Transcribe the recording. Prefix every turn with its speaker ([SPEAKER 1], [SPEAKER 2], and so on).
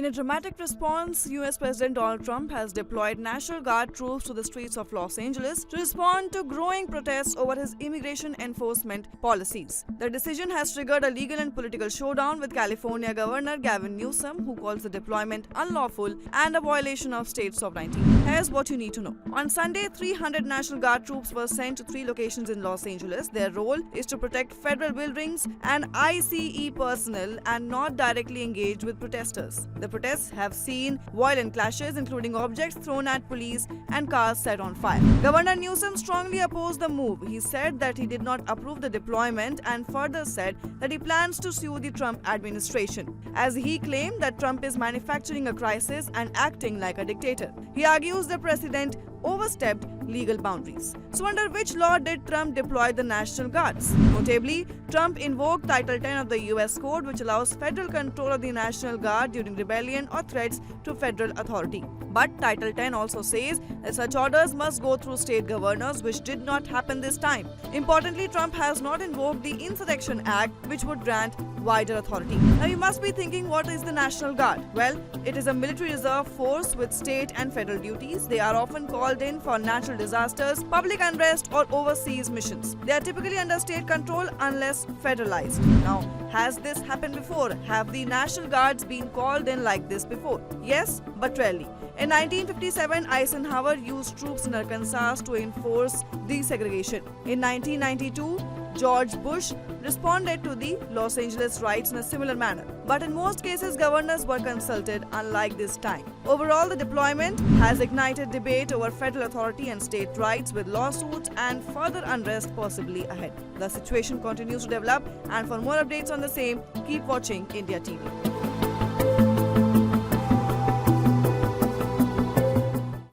[SPEAKER 1] In a dramatic response, US President Donald Trump has deployed National Guard troops to the streets of Los Angeles to respond to growing protests over his immigration enforcement policies. The decision has triggered a legal and political showdown with California Governor Gavin Newsom, who calls the deployment unlawful and a violation of state sovereignty. Here's what you need to know. On Sunday, 300 National Guard troops were sent to 3 locations in Los Angeles. Their role is to protect federal buildings and ICE personnel and not directly engage with protesters. The protests have seen violent clashes, including objects thrown at police and cars set on fire. Governor Newsom strongly opposed the move. He said that he did not approve the deployment and further said that he plans to sue the Trump administration, as he claimed that Trump is manufacturing a crisis and acting like a dictator. He argues the president overstepped legal boundaries. So under which law did Trump deploy the National Guards? Notably, Trump invoked Title 10 of the US Code, which allows federal control of the National Guard during rebellion or threats to federal authority. But Title 10 also says that such orders must go through state governors, which did not happen this time. Importantly, Trump has not invoked the Insurrection Act, which would grant wider authority. Now you must be thinking, what is the National Guard? Well, it is a military reserve force with state and federal duties. They are often called in for natural disasters, public unrest, or overseas missions. They are typically under state control unless federalized. Now, has this happened before? Have the National Guards been called in like this before? Yes, but rarely. In 1957, Eisenhower used troops in Arkansas to enforce desegregation. In 1992, George Bush responded to the Los Angeles riots in a similar manner. But in most cases, governors were consulted, unlike this time. Overall, the deployment has ignited debate over federal authority and state rights, with lawsuits and further unrest possibly ahead. The situation continues to develop, and for more updates on the same, keep watching India TV.